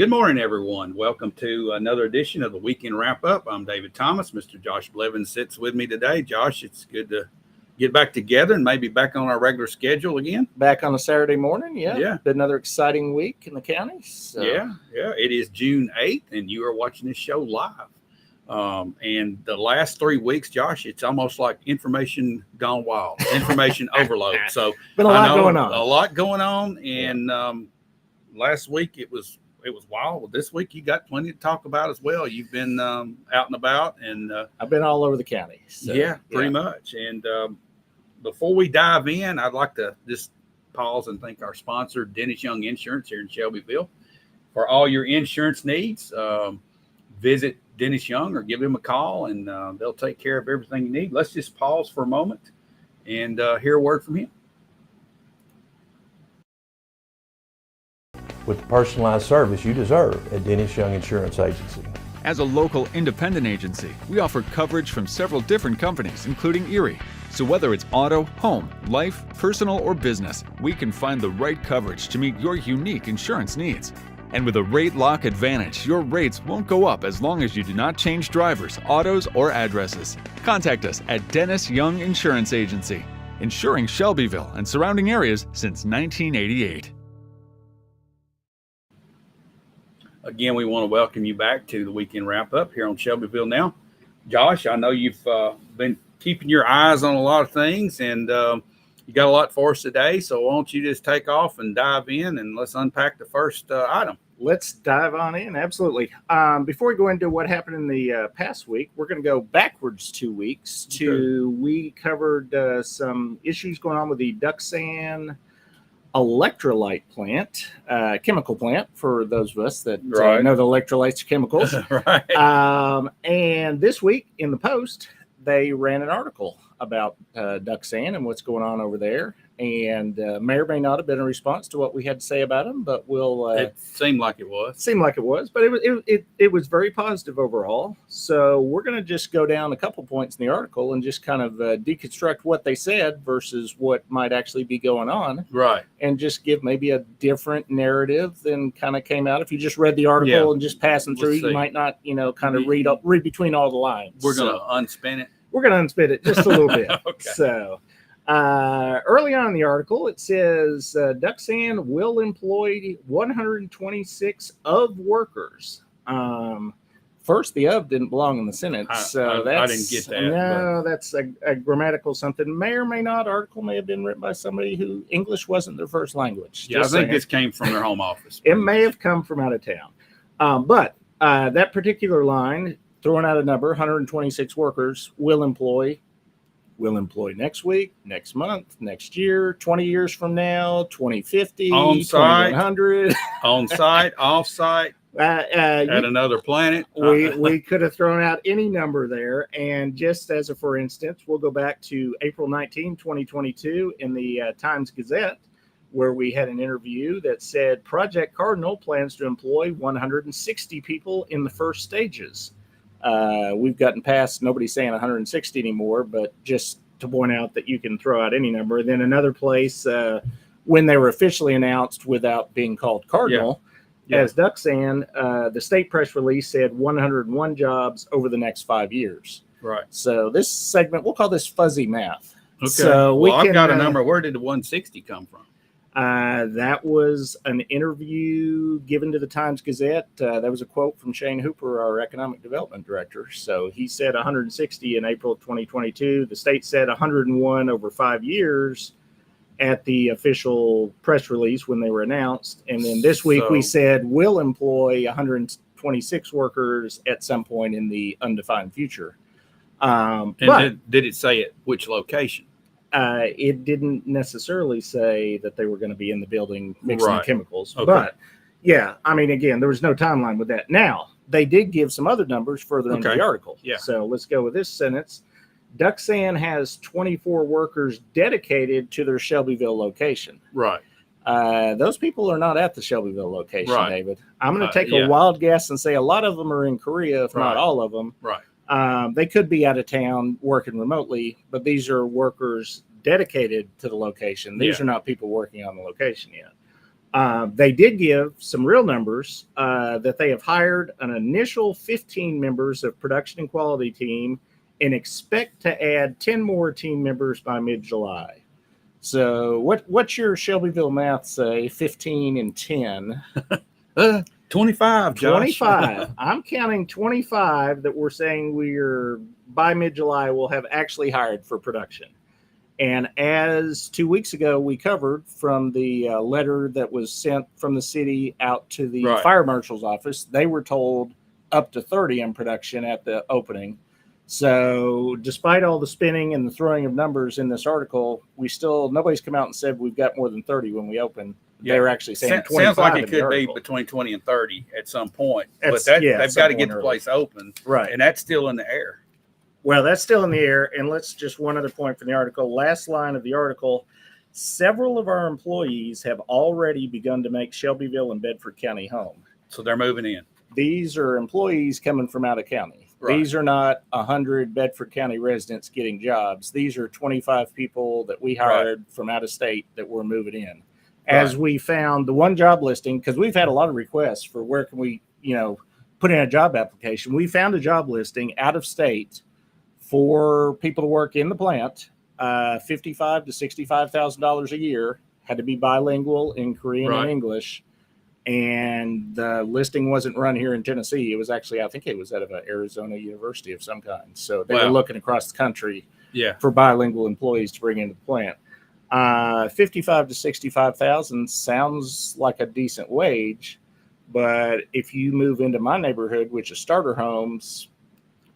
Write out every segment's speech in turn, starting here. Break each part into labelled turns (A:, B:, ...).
A: Good morning, everyone. Welcome to another edition of the Weekend Wrap-Up. I'm David Thomas. Mr. Josh Blevins sits with me today. Josh, it's good to get back together and maybe back on our regular schedule again.
B: Back on a Saturday morning,
A: Yeah.
B: Been another exciting week in the county. So.
A: Yeah. It is June 8th, and you are watching this show live. And the last 3 weeks, Josh, it's almost like information gone wild, information overload. So
B: been a lot going on.
A: A lot going on, and last week it was wild. Well, this week you got plenty to talk about as well. You've been out and about, and
B: I've been all over the county. So,
A: pretty much. And before we dive in, I'd like to just pause and thank our sponsor, Dennis Young Insurance here in Shelbyville. For all your insurance needs, visit Dennis Young or give him a call, and they'll take care of everything you need. Let's just pause for a moment and hear a word from him.
C: With the personalized service you deserve at Dennis Young Insurance Agency.
D: As a local independent agency, we offer coverage from several different companies, including Erie. So whether it's auto, home, life, personal, or business, we can find the right coverage to meet your unique insurance needs. And with a rate lock advantage, your rates won't go up as long as you do not change drivers, autos, or addresses. Contact us at Dennis Young Insurance Agency, insuring Shelbyville and surrounding areas since 1988.
A: Again, we want to welcome you back to the Weekend Wrap-Up here on Shelbyville Now. Josh, I know you've been keeping your eyes on a lot of things, and you got a lot for us today, so why don't you just take off and dive in, and let's unpack the first item.
B: Let's dive on in. Absolutely. Before we go into what happened in the past week, we're going to go backwards 2 weeks we covered some issues going on with the Duxan electrolyte plant, chemical plant, for those of us that know the electrolytes are chemicals.
A: Right.
B: And this week in the Post, they ran an article about Duxan and what's going on over there, and may or may not have been a response to what we had to say about them, but we'll.
A: It seemed like it was.
B: But it was very positive overall. So we're going to just go down a couple points in the article and just kind of deconstruct what they said versus what might actually be going on.
A: Right.
B: And just give maybe a different narrative than kind of came out. If you just read the article and just passing through, you might not, kind of read between all the lines.
A: We're going to unspin it.
B: We're going to unspin it just a little bit.
A: Okay.
B: So early on in the article, it says Duxan will employ 126 of workers. First, the of didn't belong in the sentence.
A: I didn't get that.
B: No, that's a grammatical something. May or may not. Article may have been written by somebody who English wasn't their first language.
A: Yeah, I think this came from their home office.
B: It may have come from out of town. But that particular line, throwing out a number, 126 workers will employ next week, next month, next year, 20 years from now, 2050,
A: on site,
B: 2100.
A: On site, off site, at another planet.
B: We could have thrown out any number there. And just as a for instance, we'll go back to April 19, 2022 in the Times Gazette, where we had an interview that said Project Cardinal plans to employ 160 people in the first stages. We've gotten past, nobody's saying 160 anymore, but just to point out that you can throw out any number. Then another place, when they were officially announced without being called Cardinal, as Duxan, the state press release said 101 jobs over the next 5 years.
A: Right.
B: So this segment, we'll call this fuzzy math.
A: Okay.
B: So
A: I've got a number. Where did the 160 come from?
B: That was an interview given to the Times Gazette. That was a quote from Shane Hooper, our economic development director. So he said 160 in April of 2022. The state said 101 over 5 years at the official press release when they were announced. And then this week we said we'll employ 126 workers at some point in the undefined future.
A: Did it say at which location?
B: It didn't necessarily say that they were going to be in the building mixing chemicals.
A: Okay.
B: But, yeah, I mean, again, there was no timeline with that. Now, they did give some other numbers further into the article.
A: Yeah.
B: So let's go with this sentence. Duxan has 24 workers dedicated to their Shelbyville location.
A: Right.
B: Those people are not at the Shelbyville location, David. I'm going to take
A: a
B: wild guess and say a lot of them are in Korea, if not all of them.
A: Right.
B: They could be out of town working remotely, but these are workers dedicated to the location. These are not people working on the location yet. They did give some real numbers that they have hired an initial 15 members of production and quality team and expect to add 10 more team members by mid-July. So what's your Shelbyville math say? 15 and 10.
A: 25, Josh.
B: 25. I'm counting 25 that we're saying we're by mid-July we'll have actually hired for production. And as 2 weeks ago we covered from the letter that was sent from the city out to the fire marshal's office, they were told up to 30 in production at the opening. So despite all the spinning and the throwing of numbers in this article, nobody's come out and said we've got more than 30 when we open.
A: Yeah.
B: They were actually saying 25.
A: Sounds like it could be between 20 and 30 at some point. But they've got to get the place open.
B: Right.
A: And that's still in the air.
B: Well, that's still in the air. And let's just one other point from the article. Last line of the article, several of our employees have already begun to make Shelbyville and Bedford County home.
A: So they're moving in.
B: These are employees coming from out of county. Right. These are not 100 Bedford County residents getting jobs. These are 25 people that we hired from out of state that we're moving in. As we found the one job listing, because we've had a lot of requests for where can we, put in a job application. We found a job listing out of state for people to work in the plant, $55,000 to $65,000 a year, had to be bilingual in Korean and English. And the listing wasn't run here in Tennessee. It was actually, I think it was out of an Arizona university of some kind. So they were looking across the country for bilingual employees to bring into the plant. 55 to 65,000 sounds like a decent wage, but if you move into my neighborhood, which is starter homes,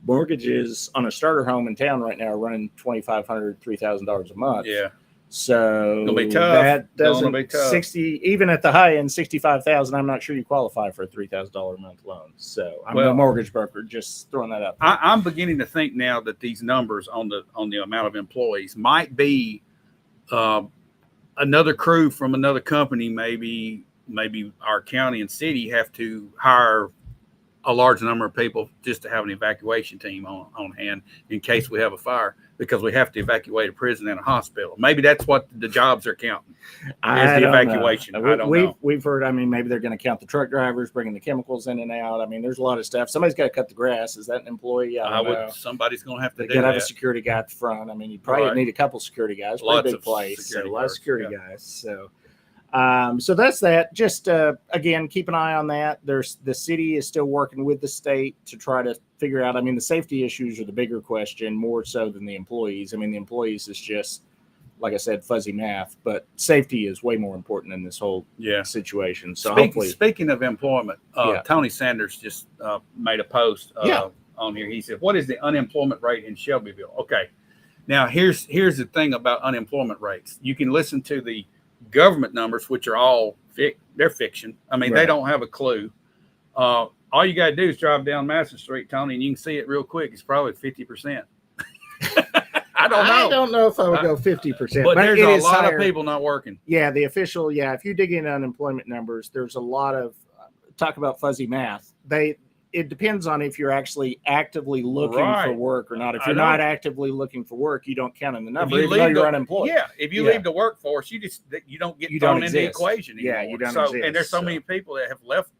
B: mortgages on a starter home in town right now are running $2,500, $3,000 a month.
A: Yeah.
B: So
A: it'll be tough.
B: That doesn't 60, even at the high end, 65,000. I'm not sure you qualify for a $3,000 a month loan. So I'm no mortgage broker. Just throwing that out there.
A: I'm beginning to think now that these numbers on the amount of employees might be another crew from another company. Maybe our county and city have to hire a large number of people just to have an evacuation team on hand in case we have a fire, because we have to evacuate a prison and a hospital. Maybe that's what the jobs are counting is the evacuation. I don't know.
B: We've heard, maybe they're going to count the truck drivers bringing the chemicals in and out. There's a lot of stuff. Somebody's got to cut the grass. Is that an employee?
A: Somebody's going to have to
B: do that. They got to have a security guy at the front. You probably need a couple security guys. Pretty big place. So a lot of security guys. So that's that. Just again, keep an eye on that. The city is still working with the state to try to figure out. The safety issues are the bigger question, more so than the employees. The employees is just, like I said, fuzzy math, but safety is way more important in this whole situation. So
A: speaking of employment, Tony Sanders just made a post on here. He said, "What is the unemployment rate in Shelbyville?" Okay, now here's the thing about unemployment rates. You can listen to the government numbers, which are all they're fiction. They don't have a clue. All you got to do is drive down Madison Street, Tony, and you can see it real quick. It's probably 50%. I don't know.
B: I don't know if I would go 50%.
A: But there's a lot of people not working.
B: Yeah, the official, if you dig into unemployment numbers, there's a lot of talk about fuzzy math. It depends on if you're actually actively looking for work or not. If you're not actively looking for work, you don't count in the number. Even though you're unemployed.
A: Yeah, if you leave the workforce, you don't get thrown in the equation anymore.
B: Yeah, you don't exist.
A: And there's so many people that have left.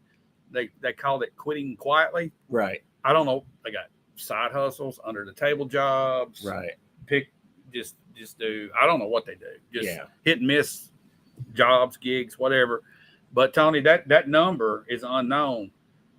A: They called it quitting quietly.
B: Right.
A: I don't know. They got side hustles, under the table jobs.
B: Right.
A: Just do. I don't know what they do. Just hit and miss jobs, gigs, whatever. But Tony, that number is unknown.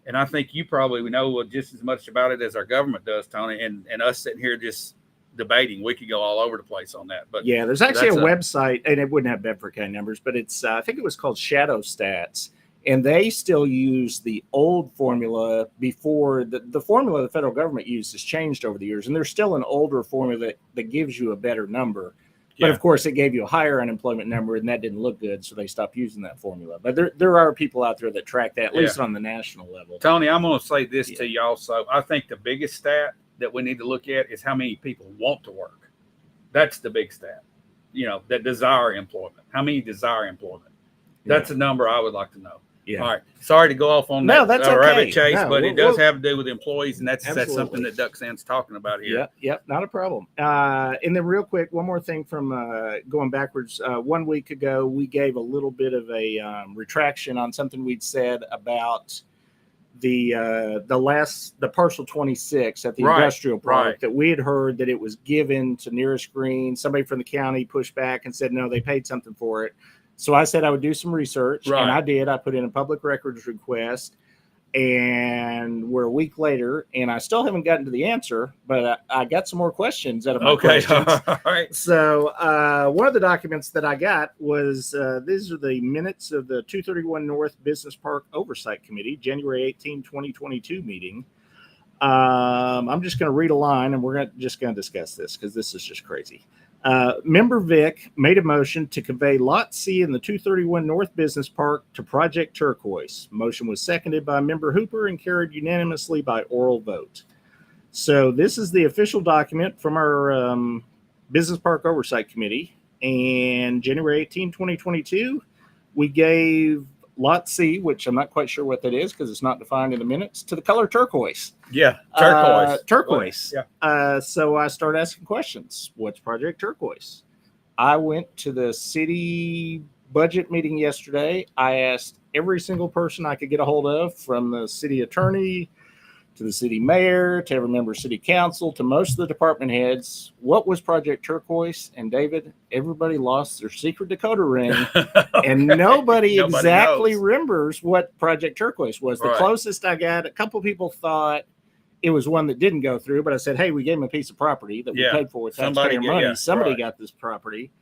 A: And I think you probably know just as much about it as our government does, Tony, and us sitting here just debating. We could go all over the place on that. But
B: there's actually a website, and it wouldn't have Bedford County numbers, but it's I think it was called Shadow Stats, and they still use the old formula before the formula the federal government used has changed over the years, and there's still an older formula that gives you a better number. But of course, it gave you a higher unemployment number, and that didn't look good, so they stopped using that formula. But there are people out there that track that, at least on the national level.
A: Tony, I'm going to say this to you also. I think the biggest stat that we need to look at is how many people want to work. That's the big stat, that desire employment. How many desire employment? That's a number I would like to know.
B: Yeah.
A: All right. Sorry to go off on
B: No,
A: that
B: that's okay.
A: rabbit chase,
B: No,
A: but it does have to do with employees, and that's
B: Absolutely.
A: something that DuckSand's talking about here.
B: Yep, not a problem. And then real quick, one more thing from going backwards. 1 week ago, we gave a little bit of a retraction on something we'd said about the parcel 26 at the industrial park, that we had heard that it was given to Nearest Green. Somebody from the county pushed back and said, no, they paid something for it. So I said I would do some research, and I did. I put in a public records request, and we're a week later, and I still haven't gotten to the answer, but I got some more questions out of my questions.
A: All right.
B: So one of the documents that I got was these are the minutes of the 231 North Business Park Oversight Committee, January 18, 2022 meeting. I'm just going to read a line, and we're just going to discuss this because this is just crazy. Member Vic made a motion to convey Lot C in the 231 North Business Park to Project Turquoise. Motion was seconded by Member Hooper and carried unanimously by oral vote. So this is the official document from our Business Park Oversight Committee. And January 18, 2022, we gave Lot C, which I'm not quite sure what that is because it's not defined in the minutes, to the color turquoise.
A: Yeah, turquoise.
B: Turquoise.
A: Yeah.
B: So I started asking questions. What's Project Turquoise? I went to the city budget meeting yesterday. I asked every single person I could get a hold of, from the city attorney to the city mayor to every member of city council to most of the department heads, what was Project Turquoise? And David, everybody lost their secret decoder ring, and nobody exactly remembers what Project Turquoise was. The closest I got, a couple people thought it was one that didn't go through, but I said, hey, we gave them a piece of property that we paid for with taxpayer money. Somebody got this property.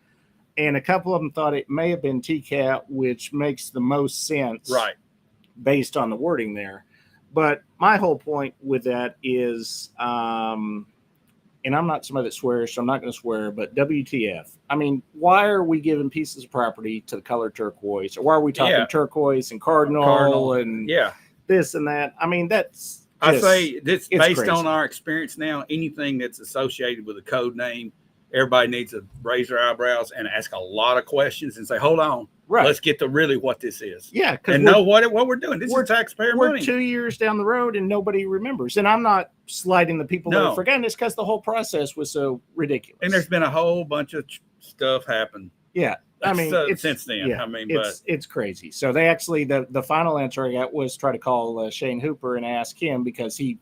B: And a couple of them thought it may have been TCAT, which makes the most sense based on the wording there. But my whole point with that is, and I'm not somebody that swears, so I'm not going to swear, but WTF. I mean, why are we giving pieces of property to the color turquoise? Or why are we talking turquoise and cardinal and this and that? I mean, that's
A: I say this based
B: crazy.
A: On our experience now, anything that's associated with a code name, everybody needs to raise their eyebrows and ask a lot of questions and say, hold on. Let's get to really what this is.
B: Yeah.
A: And know what we're doing. This is taxpayer money.
B: We're 2 years down the road and nobody remembers. And I'm not slighting the people that have forgotten this because the whole process was so ridiculous.
A: And there's been a whole bunch of stuff happen.
B: Yeah. I mean,
A: since then.
B: Yeah,
A: I mean,
B: it's crazy. So they actually, the final answer I got was try to call Shane Hooper and ask him, because he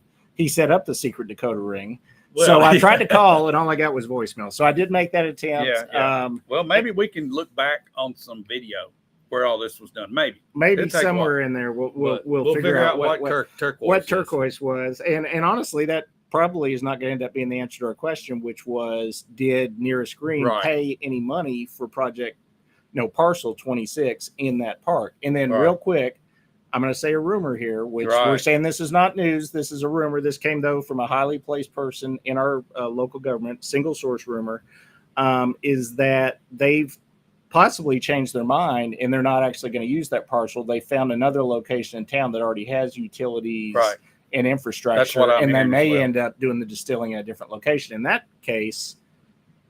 B: set up the secret decoder ring. Well, so I tried to call, and all I got was voicemail. So I did make that attempt.
A: Yeah. Well, maybe we can look back on some video where all this was done. Maybe
B: somewhere in there we'll figure out what turquoise was. And honestly, that probably is not going to end up being the answer to our question, which was, did Nearest Green pay any money for parcel 26 in that park? And then real quick, I'm going to say a rumor here, which we're saying this is not news. This is a rumor. This came, though, from a highly placed person in our local government, single source rumor, is that they've possibly changed their mind and they're not actually going to use that parcel. They found another location in town that already has utilities and infrastructure. That's what I'm and they may end up doing the distilling in a different location. In that case,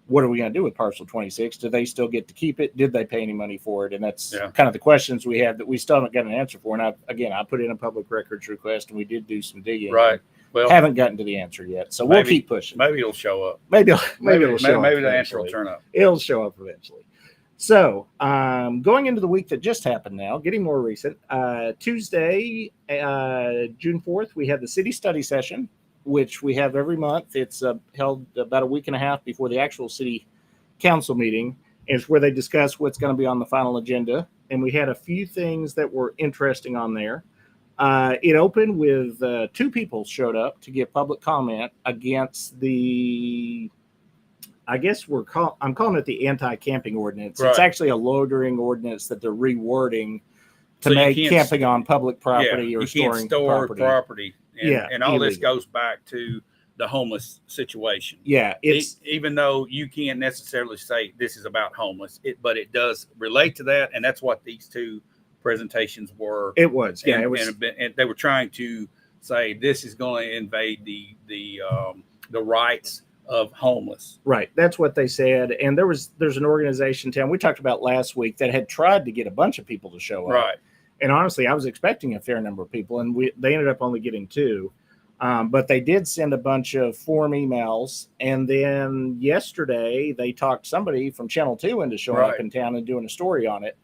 B: what are we going to do with parcel 26? Do they still get to keep it? Did they pay any money for it? And that's kind of the questions we have that we still haven't got an answer for. And I put in a public records request, and we did do some digging. Well, haven't gotten to the answer yet. So we'll keep pushing.
A: Maybe it'll show up.
B: Maybe it'll show up.
A: Maybe the answer will turn up.
B: It'll show up eventually. So going into the week that just happened now, getting more recent, Tuesday, June 4th, we had the city study session, which we have every month. It's held about a week and a half before the actual city council meeting. It's where they discuss what's going to be on the final agenda. And we had a few things that were interesting on there. It opened with 2 people showed up to give public comment against the, I guess I'm calling it the anti-camping ordinance. It's actually a loitering ordinance that they're rewording to make camping on public property or storing property. And all illegal. This goes back to the homeless situation. Yeah.
A: Even though you can't necessarily say this is about homeless, but it does relate to that. And that's what these 2 presentations were.
B: It was. Yeah.
A: And they were trying to say this is going to invade the rights of homeless.
B: Right. That's what they said. And there's an organization in town we talked about last week that had tried to get a bunch of people to show up.
A: Right.
B: And honestly, I was expecting a fair number of people, and they ended up only getting 2. But they did send a bunch of form emails. And then yesterday, they talked somebody from Channel 2 into showing up in town and doing a story on it.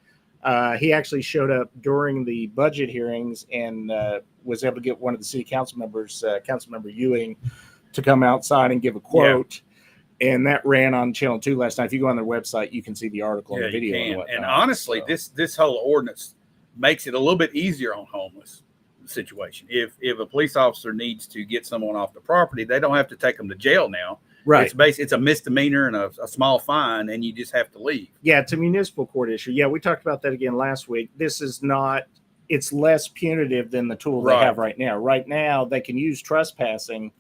B: He actually showed up during the budget hearings and was able to get one of the city council members, Councilmember Ewing, to come outside and give a quote. Yeah. And that ran on Channel 2 last night. If you go on their website, you can see the article and the video.
A: You can. And honestly, this whole ordinance makes it a little bit easier on homeless situation. If a police officer needs to get someone off the property, they don't have to take them to jail now.
B: Right.
A: It's a misdemeanor and a small fine, and you just have to leave.
B: Yeah, it's a municipal court issue. Yeah, we talked about that again last week. This is not, it's less punitive than the tool they have right now. Right now, they can use trespassing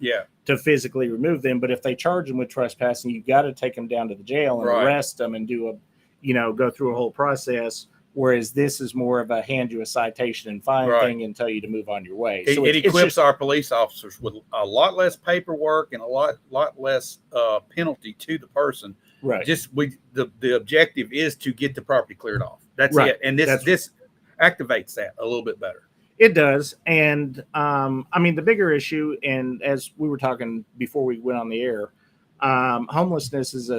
B: to physically remove them, but if they charge them with trespassing, you've got to take them down to the jail and arrest them and do go through a whole process. Whereas this is more of a hand you a citation and fine thing and tell you to move on your way.
A: So it equips our police officers with a lot less paperwork and a lot less penalty to the person.
B: Right.
A: The objective is to get the property cleared off. That's it. And this activates that a little bit better.
B: It does. And the bigger issue, and as we were talking before we went on the air, homelessness is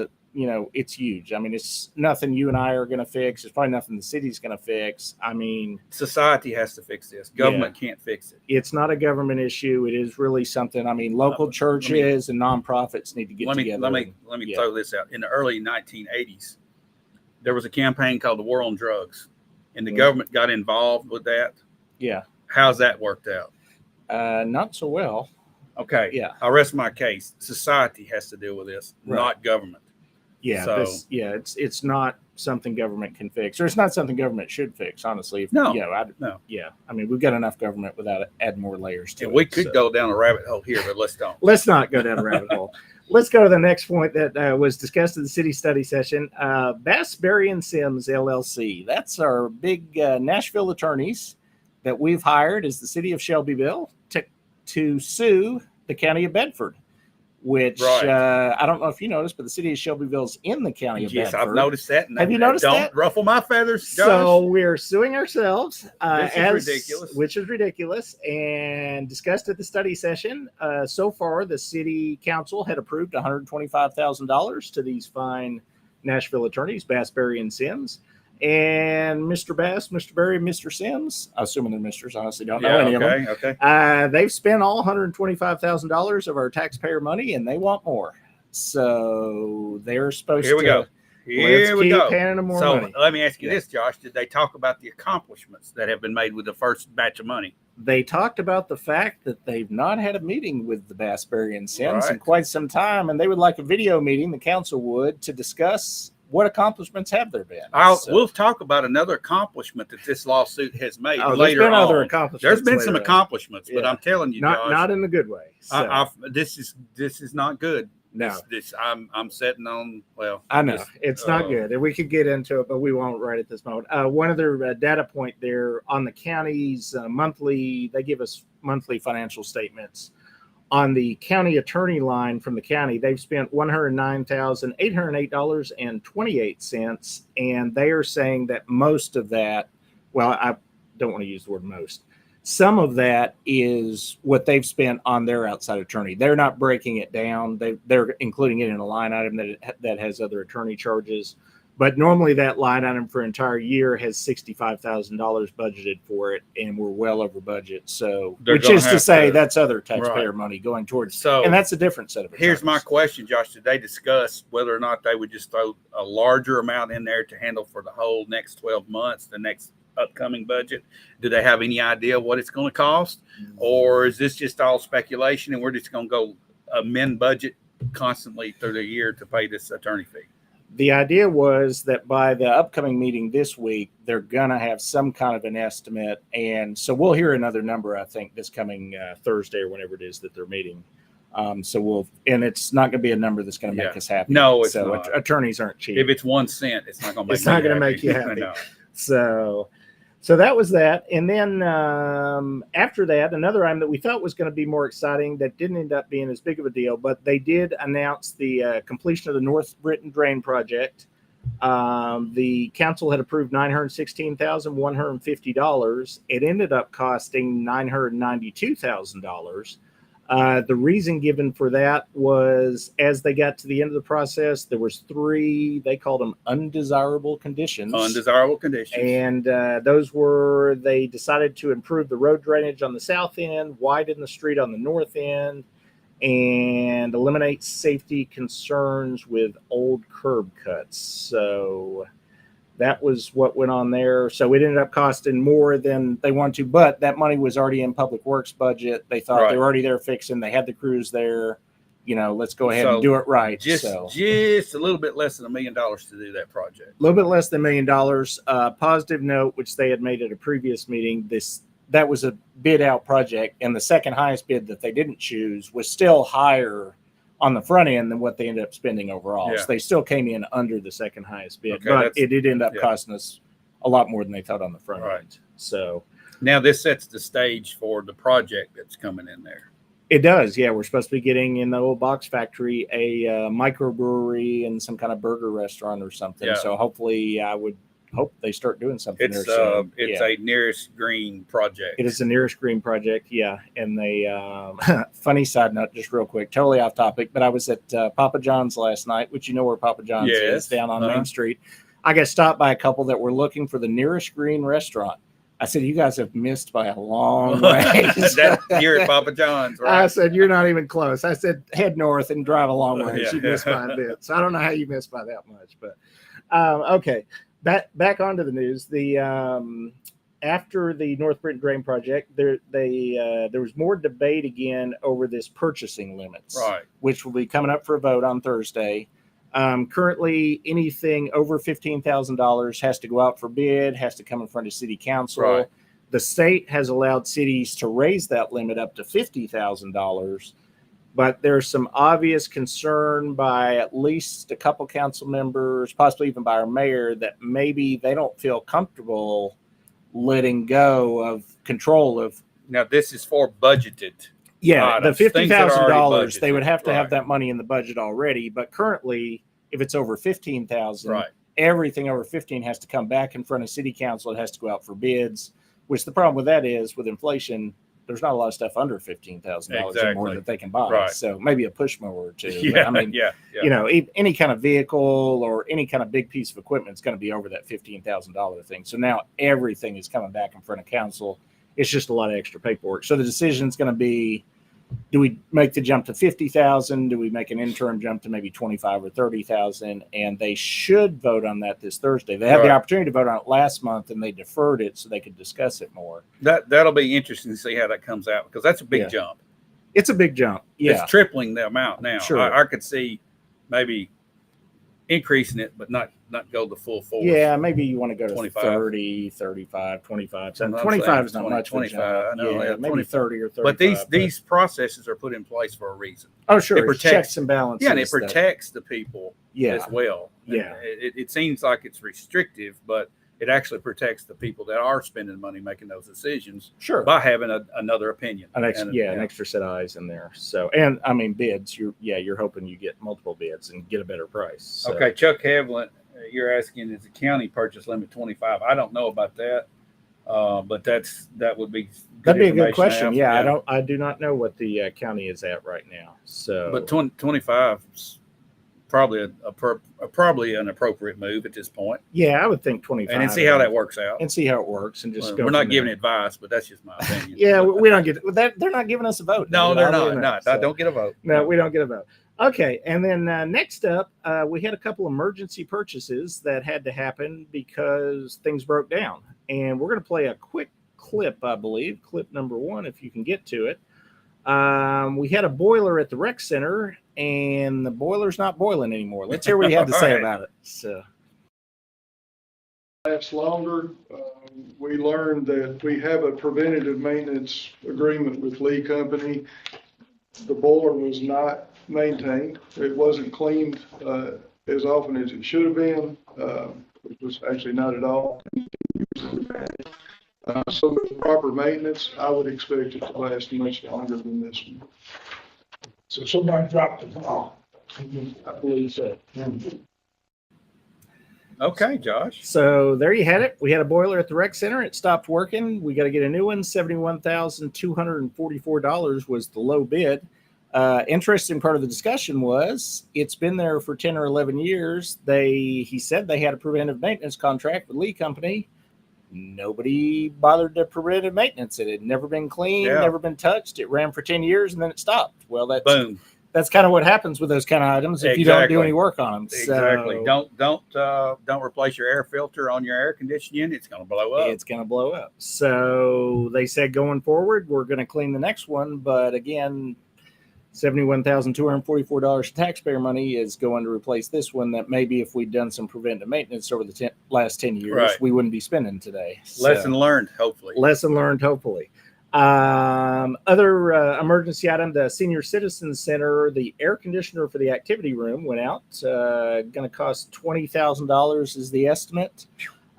B: it's huge. I mean, it's nothing you and I are going to fix. It's probably nothing the city's going to fix. I mean,
A: society has to fix this. Government can't fix it.
B: It's not a government issue. It is really something. I mean, local churches and nonprofits need to get together.
A: Let me throw this out. In the early 1980s, there was a campaign called the War on Drugs, and the government got involved with that. Yeah. How's that worked out?
B: Not so well.
A: Okay. Yeah. I'll rest my case. Society has to deal with this, not government.
B: Yeah, it's not something government can fix, or it's not something government should fix. Honestly,
A: no.
B: I mean, we've got enough government without adding more layers to it.
A: We could go down a rabbit hole here, but let's don't.
B: Let's not go down a rabbit hole. Let's go to the next point that was discussed in the city study session. Bass, Berry & Sims LLC. That's our big Nashville attorneys that we've hired as the city of Shelbyville to sue the county of Bedford. Which I don't know if you noticed, but the city of Shelbyville's in the county of Bedford.
A: Yes, I've noticed that.
B: Have you noticed that?
A: Don't ruffle my feathers, Josh.
B: So we're suing ourselves,
A: which
B: is ridiculous, and discussed at the study session. So far, the city council had approved $125,000 to these fine Nashville attorneys, Bass, Berry & Sims. And Mr. Bass, Mr. Berry, Mr. Sims, assuming they're Misters, I honestly don't know any of them. Okay. They've spent all $125,000 of our taxpayer money, and they want more. So they're supposed to. Here we go. Handing them more money.
A: Let me ask you this, Josh. Did they talk about the accomplishments that have been made with the first batch of money?
B: They talked about the fact that they've not had a meeting with the Bass, Berry & Sims in quite some time, and they would like a video meeting, the council would, to discuss what accomplishments have there been.
A: We'll talk about another accomplishment that this lawsuit has made later
B: there's been
A: on.
B: Other accomplishments.
A: There's been some accomplishments, but I'm telling you, Josh,
B: not in the good way. So.
A: This is not good.
B: No,
A: I'm sitting on. Well,
B: I know it's not good, and we could get into it, but we won't right at this moment. One other data point there on the county's monthly. They give us monthly financial statements. On the county attorney line from the county, they've spent $109,808.28, and they are saying that most of that, well, I don't want to use the word most, some of that is what they've spent on their outside attorney. They're not breaking it down. They're including it in a line item that has other attorney charges. But normally that line item for an entire year has $65,000 budgeted for it, and we're well over budget. So, which is to say that's other taxpayer money going towards. So, and that's a different set of attorneys.
A: Here's my question, Josh. Did they discuss whether or not they would just throw a larger amount in there to handle for the whole next 12 months, the next upcoming budget? Do they have any idea what it's going to cost? Or is this just all speculation and we're just going to go amend budget constantly through the year to pay this attorney fee?
B: The idea was that by the upcoming meeting this week, they're going to have some kind of an estimate. And so we'll hear another number, I think, this coming Thursday or whenever it is that they're meeting. And it's not going to be a number that's going to make us happy.
A: No, it's not.
B: Attorneys aren't cheap.
A: If it's 1 cent, it's not going to
B: make you happy. No. So that was that. And then after that, another item that we thought was going to be more exciting that didn't end up being as big of a deal, but they did announce the completion of the North Britain Drain Project. The council had approved $916,150. It ended up costing $992,000. The reason given for that was as they got to the end of the process, there was 3, they called them undesirable conditions.
A: Undesirable conditions.
B: And those were, they decided to improve the road drainage on the south end, widen the street on the north end, and eliminate safety concerns with old curb cuts. So that was what went on there. So it ended up costing more than they wanted to, but that money was already in Public Works budget. They thought they were already there fixing. They had the crews there. You know, let's go ahead and do it right.
A: Just a little bit less than $1 million to do that project.
B: A little bit less than $1 million. Positive note, which they had made at a previous meeting, that was a bid out project, and the second highest bid that they didn't choose was still higher on the front end than what they ended up spending overall.
A: Yeah.
B: So they still came in under the second highest bid,
A: Okay,
B: but it did end up costing us a lot more than they thought on the front end. So
A: now this sets the stage for the project that's coming in there.
B: It does. Yeah. We're supposed to be getting in the old box factory a microbrewery and some kind of burger restaurant or something.
A: Yeah.
B: So hopefully I would hope they start doing something there soon.
A: It's a nearest green project.
B: It is the nearest green project, yeah. And they, funny side note, just real quick, totally off topic, but I was at Papa John's last night, which you know where Papa John's is, down on Main Street. I got stopped by a couple that were looking for the nearest green restaurant. I said, you guys have missed by a long way.
A: You're at Papa John's, right?
B: I said, you're not even close. I said, head north and drive a long way. You missed by a bit. So I don't know how you missed by that much, but okay. Back onto the news. The after the North Britton Drain project, there was more debate again over this purchasing limits,
A: right? Which
B: will be coming up for a vote on Thursday. Currently, anything over $15,000 has to go out for bid, has to come in front of City Council.
A: Right.
B: The state has allowed cities to raise that limit up to $50,000. But there's some obvious concern by at least a couple council members, possibly even by our mayor, that maybe they don't feel comfortable letting go of control of.
A: Now, this is for budgeted.
B: Yeah,
A: items,
B: the $50,000, they would have to
A: right.
B: have that money in the budget already. But currently, if it's over $15,000,
A: right.
B: everything over 15 has to come back in front of City Council. It has to go out for bids, which the problem with that is with inflation, there's not a lot of stuff under $15,000 anymore that they can buy.
A: Right.
B: So maybe a push mower or two.
A: Yeah,
B: but, I mean, you know, any kind of vehicle or any kind of big piece of equipment is going to be over that $15,000 thing. So now everything is coming back in front of council. It's just a lot of extra paperwork. So the decision is going to be, do we make the jump to 50,000? Do we make an interim jump to maybe 25 or 30,000? And they should vote on that this Thursday. They had the opportunity to vote on it last month, and they deferred it so they could discuss it more.
A: That'll be interesting to see how that comes out, because that's a big jump.
B: It's a big jump. Yeah,
A: it's tripling the amount now.
B: Sure.
A: I could see maybe increasing it, but not go the full force.
B: Yeah, maybe you want to go to
A: 25.
B: 30, 35, 25. So
A: I'm
B: 25
A: saying
B: is not
A: 20,
B: much.
A: 25. I know,
B: yeah, maybe
A: 20.
B: 30 or 35.
A: But these processes are put in place for a reason.
B: Oh, sure.
A: It protects
B: checks and balances.
A: Yeah, and it protects the people as well.
B: Yeah.
A: It seems like it's restrictive, but it actually protects the people that are spending money making those decisions.
B: Sure.
A: By having another opinion.
B: An extra set of eyes in there. So, and I mean, bids, you're hoping you get multiple bids and get a better price. So.
A: Okay. Chuck Havlin, you're asking, is the county purchase limit 25? I don't know about that. But that would be
B: that'd be a good question. Yeah, I do not know what the county is at right now. So,
A: but 25 is probably probably an appropriate move at this point.
B: Yeah, I would think 25,
A: and then see how that works out,
B: and see how it works, and just go.
A: We're not giving advice, but that's just my opinion.
B: Yeah, we don't get that. They're not giving us a vote.
A: No, they're not. So, don't get a vote.
B: No, we don't get a vote. Okay, and then next up, we had a couple emergency purchases that had to happen because things broke down. And we're going to play a quick clip, I believe, clip number 1, if you can get to it. We had a boiler at the rec center, and the boiler's not boiling anymore. Let's hear what he had to say about it. So,
E: lasts longer. We learned that we have a preventative maintenance agreement with Lee Company. The boiler was not maintained. It wasn't cleaned as often as it should have been, which was actually not at all. So with proper maintenance, I would expect it to last much longer than this one.
F: So somebody dropped the ball.
E: I believe so.
A: Okay, Josh.
B: So there you had it. We had a boiler at the rec center. It stopped working. We got to get a new one. $71,244 was the low bid. Interesting part of the discussion was it's been there for 10 or 11 years. He said they had a preventive maintenance contract with Lee Company. Nobody bothered to preventive maintenance it. It had never been cleaned, never been touched. It ran for 10 years and then it stopped. Well, that's kind of what happens with those kind of items if you don't do any work on them.
A: Exactly. So, don't replace your air filter on your air conditioning unit. It's going to blow up.
B: It's going to blow up. So they said going forward, we're going to clean the next one. But again, $71,244 taxpayer money is going to replace this one that maybe if we'd done some preventive maintenance over the last 10 years, we wouldn't be spending today.
A: Lesson learned, hopefully.
B: Other emergency item, the Senior Citizen Center, the air conditioner for the activity room went out. Going to cost $20,000 is the estimate.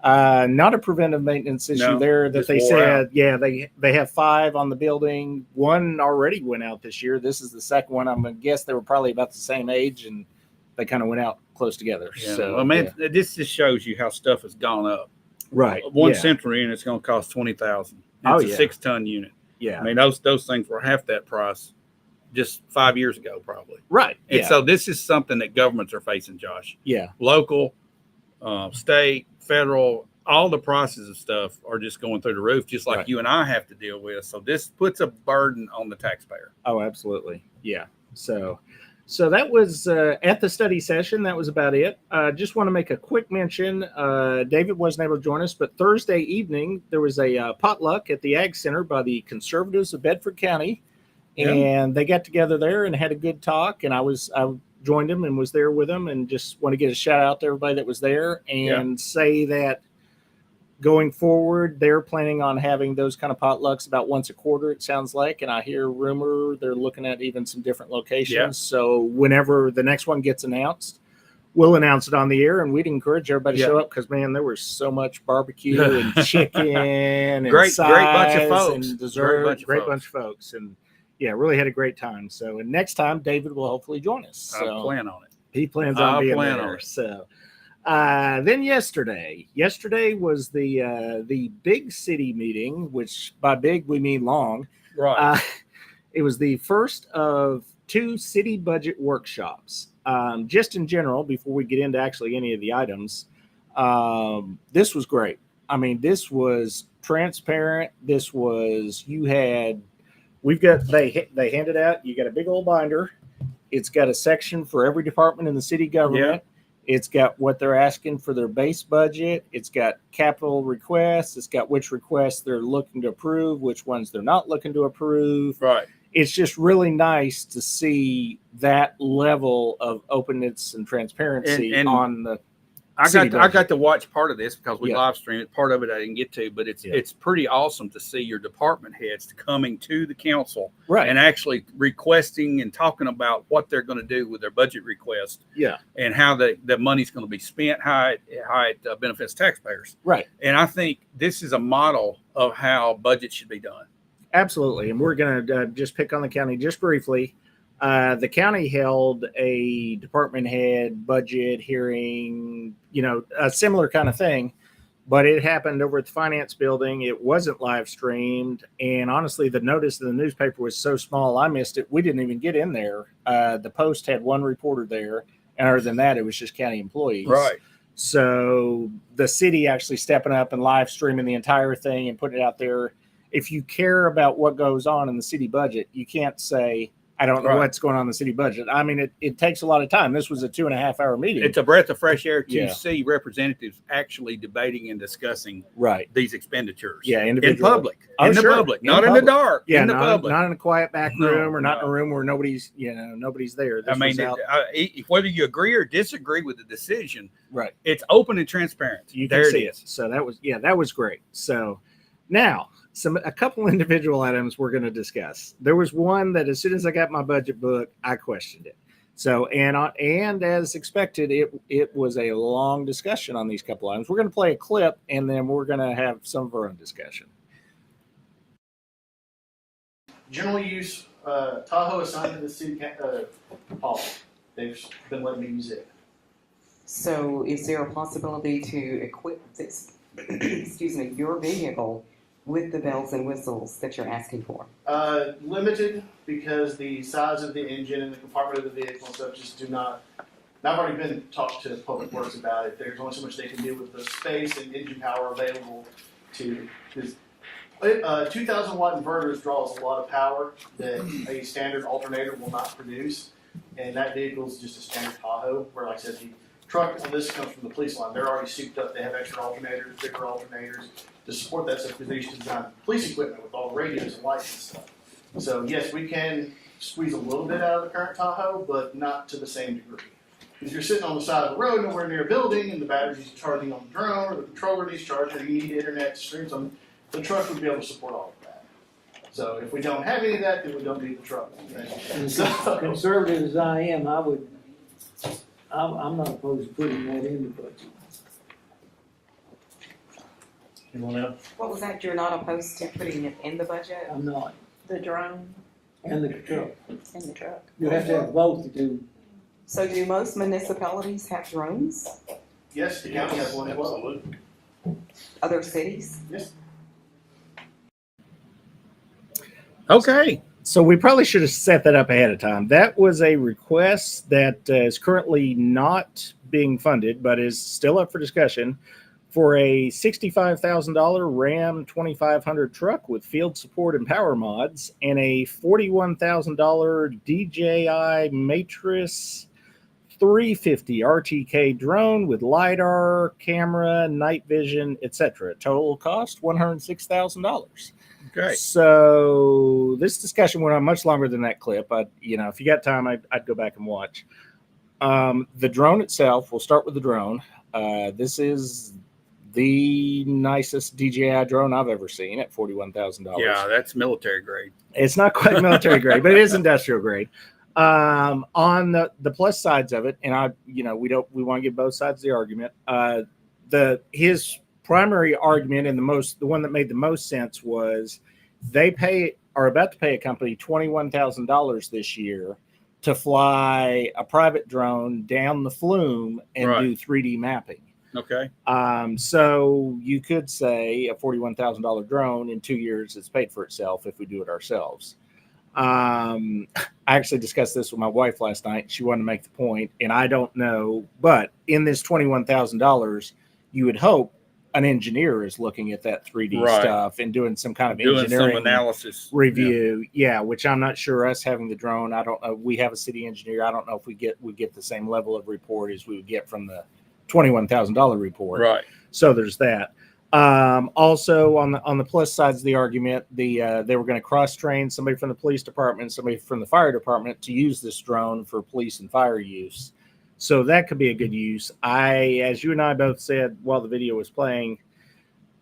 B: Not a preventive maintenance issue there that they said. Yeah, they have 5 on the building. One already went out this year. This is the second one. I'm going to guess they were probably about the same age, and they kind of went out close together.
A: Yeah. So, this just shows you how stuff has gone up.
B: Right.
A: One central unit is going to cost $20,000. It's a 6-ton unit.
B: Yeah.
A: I mean, those things were half that price just 5 years ago, probably.
B: Right.
A: And so this is something that governments are facing, Josh.
B: Yeah.
A: Local, state, federal, all the prices of stuff are just going through the roof, just like you and I have to deal with. So this puts a burden on the taxpayer.
B: Oh, absolutely. Yeah. So that was at the study session. That was about it. Just want to make a quick mention. David wasn't able to join us, but Thursday evening, there was a potluck at the Ag Center by the Conservatives of Bedford County. And they got together there and had a good talk. And I joined them and was there with them, and just want to get a shout out to everybody that was there and say that going forward, they're planning on having those kind of potlucks about once a quarter, it sounds like. And I hear rumor they're looking at even some different locations. Yeah. So whenever the next one gets announced, we'll announce it on the air, and we'd encourage everybody to show up because, man, there was so much barbecue and chicken and
A: great bunch of folks.
B: And dessert. Great bunch of folks. And, yeah, really had a great time. So, and next time, David will hopefully join us. So
A: I plan on it.
B: He plans on being there. So. Then yesterday was the big city meeting, which by big we mean long.
A: Right.
B: It was the first of 2 city budget workshops. Just in general, before we get into actually any of the items, this was great. I mean, this was transparent. This was they handed out. You got a big old binder. It's got a section for every department in the city government. Yeah. It's got what they're asking for their base budget. It's got capital requests. It's got which requests they're looking to approve, which ones they're not looking to approve.
A: Right.
B: It's just really nice to see that level of openness and transparency on the
A: I got to watch part of this because we live streamed it. Part of it I didn't get to, but it's pretty awesome to see your department heads coming to the council and actually requesting and talking about what they're going to do with their budget request.
B: Yeah.
A: And how the money's going to be spent, how it benefits taxpayers.
B: Right.
A: And I think this is a model of how budget should be done.
B: Absolutely. And we're going to just pick on the county just briefly. The county held a department head budget hearing, a similar kind of thing, but it happened over at the finance building. It wasn't live streamed. And honestly, the notice in the newspaper was so small, I missed it. We didn't even get in there. The Post had one reporter there. And other than that, it was just county employees.
A: Right.
B: So the city actually stepping up and live streaming the entire thing and putting it out there. If you care about what goes on in the city budget, you can't say, I don't know what's going on in the city budget. I mean, it takes a lot of time. This was a 2.5-hour meeting.
A: It's a breath of fresh air to see representatives actually debating and discussing these expenditures.
B: Yeah,
A: in public.
B: In
A: the public, not in the dark.
B: Yeah,
A: in the public.
B: Not in a quiet back room or not in a room where nobody's there.
A: Whether you agree or disagree with the decision,
B: it's
A: open and transparent.
B: You can see it. So that was great. So now, a couple individual items we're going to discuss. There was one that as soon as I got my budget book, I questioned it. So, and as expected, it was a long discussion on these couple items. We're going to play a clip, and then we're going to have some of our own discussion. General use Tahoe assigned to the city hall. They've been letting me use it.
F: So is there a possibility to equip this, excuse me, your vehicle with the bells and whistles that you're asking for?
G: Limited, because the size of the engine and the compartment of the vehicle and stuff just do not. And I've already been talked to Public Works about it. There's only so much they can do with the space and engine power available to. Because 2,000 watt inverters draws a lot of power that a standard alternator will not produce, and that vehicle is just a standard Tahoe. Where, like I said, the truck on this comes from the police line. They're already souped up. They have extra alternators, bigger alternators to support that stuff because they used to design police equipment with all the radios and lights and stuff. So yes, we can squeeze a little bit out of the current Tahoe, but not to the same degree. If you're sitting on the side of the road, nowhere near a building, and the battery's charging on the drone, or the controller needs charging, or you need internet to stream something, the truck would be able to support all of that. So if we don't have any of that, then we don't need the truck. So,
H: Conservative as I am, I'm not opposed to putting that in the budget.
G: anyone else?
F: What was that? You're not opposed to putting it in the budget?
H: I'm not.
I: The drone
H: And the truck.
I: and the truck.
H: You have to have both to do.
F: So do most municipalities have drones?
G: Yes, the county has one as well.
F: Other cities?
G: Yes.
A: Okay.
B: So we probably should have set that up ahead of time. That was a request that is currently not being funded, but is still up for discussion for a $65,000 Ram 2500 truck with field support and power mods and a $41,000 DJI Matrix 350 RTK drone with LiDAR, camera, night vision, etc. Total cost $106,000.
A: Okay.
B: So this discussion went on much longer than that clip. If you got time, I'd go back and watch. The drone itself, we'll start with the drone. This is the nicest DJI drone I've ever seen at $41,000.
A: Yeah, that's military grade.
B: It's not quite military grade, but it is industrial grade. On the plus sides of it, and we want to give both sides of the argument. His primary argument and the one that made the most sense was they are about to pay a company $21,000 this year to fly a private drone down the flume and do 3D mapping.
A: Okay.
B: So you could say a $41,000 drone in 2 years is paid for itself if we do it ourselves. I actually discussed this with my wife last night. She wanted to make the point, and I don't know, but in this $21,000, you would hope an engineer is looking at that 3D stuff and doing some kind of engineering
A: some analysis
B: review. Yeah, which I'm not sure. Us having the drone, I don't know. We have a city engineer. I don't know if we get the same level of report as we would get from the $21,000 report.
A: Right.
B: So there's that. Also on the plus sides of the argument, they were going to cross train somebody from the police department, somebody from the fire department to use this drone for police and fire use. So that could be a good use. As you and I both said while the video was playing,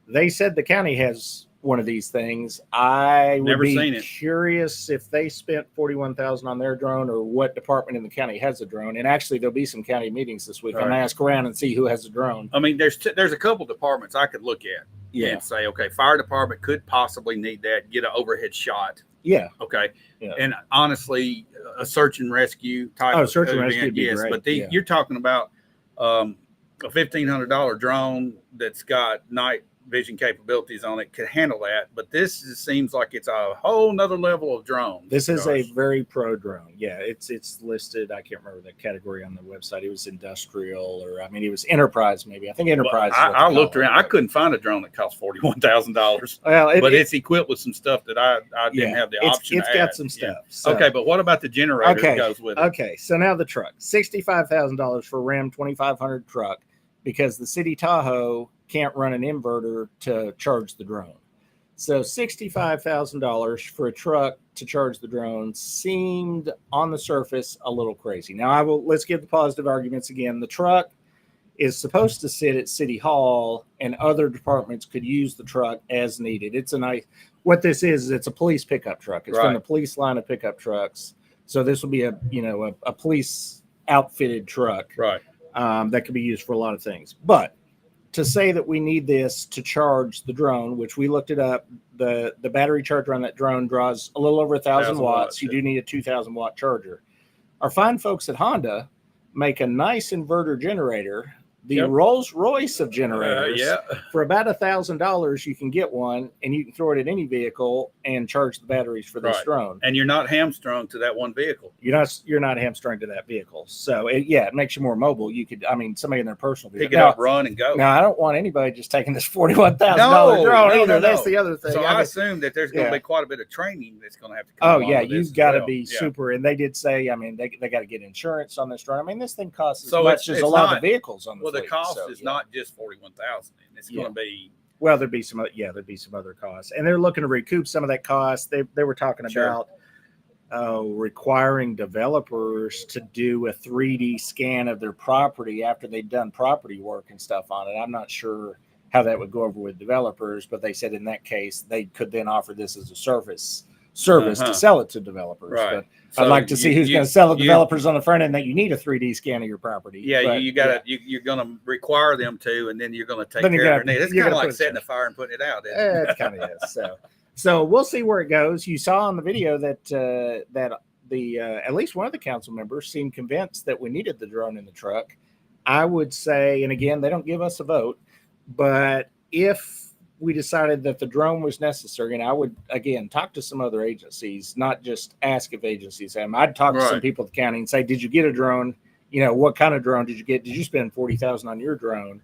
B: they said the county has one of these things. I would be curious if they spent $41,000 on their drone or what department in the county has a drone. And actually, there'll be some county meetings this week. I'm going to ask around and see who has a drone.
A: I mean, there's a couple departments I could look at and say, okay, fire department could possibly need that, get an overhead shot.
B: Yeah.
A: Okay. Yeah. And honestly, a search and rescue type.
B: Oh, search and rescue would be great.
A: But you're talking about a $1,500 drone that's got night vision capabilities on it could handle that, but this seems like it's a whole nother level of drone.
B: This is a very pro drone. Yeah, it's listed. I can't remember the category on the website. It was industrial, it was enterprise. Maybe I think enterprise.
A: Well, I looked around. I couldn't find a drone that cost $41,000.
B: Well,
A: but it's equipped with some stuff that I didn't have the option.
B: It's got some stuff.
A: Yeah.
B: So.
A: Okay, but what about the generator that goes with it?
B: Okay, so now the truck, $65,000 for a Ram 2500 truck, because the city Tahoe can't run an inverter to charge the drone. So $65,000 for a truck to charge the drone seemed on the surface a little crazy. Now let's give the positive arguments again. The truck is supposed to sit at City Hall and other departments could use the truck as needed. What this is it's a police pickup truck. It's from the police line of pickup trucks. So this will be a police outfitted truck.
A: Right.
B: That could be used for a lot of things. But to say that we need this to charge the drone, which we looked it up, the battery charger on that drone draws a little over 1,000 watts. You do need a 2,000 watt charger. Our fine folks at Honda make a nice inverter generator, the
A: Yep.
B: Rolls Royce of generators.
A: Yeah.
B: For about $1,000, you can get one, and you can throw it at any vehicle and charge the batteries for this
A: Right.
B: drone.
A: And you're not hamstrung to that one vehicle.
B: You're not hamstrung to that vehicle, so it makes you more mobile. You could, I mean, somebody in their personal vehicle.
A: Pick it up, run, and go.
B: Now, I don't want anybody just taking this $41,000 drone either. That's the other thing.
A: So
B: I
A: I
B: mean,
A: assume that there's going to
B: Yeah.
A: be quite a bit of training that's going to have to come.
B: oh
A: along
B: yeah,
A: with this
B: you've
A: as
B: got to
A: well.
B: be
A: Yeah.
B: super. And they did say, I mean, they got to get insurance on this drone. I mean, this thing costs as
A: So
B: much as
A: it's
B: a lot of
A: not-
B: the vehicles on the
A: Well, the
B: fleet,
A: cost
B: so,
A: is
B: yeah.
A: not just 41,000. It's
B: Yeah.
A: going to be
B: Well, there'd be some other costs, and they're looking to recoup some of that cost. They were talking
A: Sure.
B: about requiring developers to do a 3D scan of their property after they've done property work and stuff on it. I'm not sure how that would go over with developers, but they said in that case they could then offer this as a service
A: Uh-huh.
B: to sell it to developers.
A: Right.
B: But
A: So
B: I'd like to see
A: you-
B: who's
A: you-
B: going to sell the
A: you-
B: developers on the front end that you need a 3D scan of your property.
A: Yeah,
B: But,
A: you got to you're going to require them to, and then you're going to take
B: Then you
A: care
B: gotta-
A: of it. It's
B: you
A: kind of
B: gotta
A: like
B: put it
A: setting
B: in.
A: a fire and putting it out. Isn't it?
B: It kind of is. So we'll see where it goes. You saw on the video that the at least one of the council members seemed convinced that we needed the drone in the truck. I would say, and again, they don't give us a vote, but if we decided that the drone was necessary, and I would again talk to some other agencies, not just ask if agencies have them. I'd talk to some
A: Right.
B: people at the county and say, "Did you get a drone? You know, what kind of drone did you get? Did you spend $40,000 on your drone?"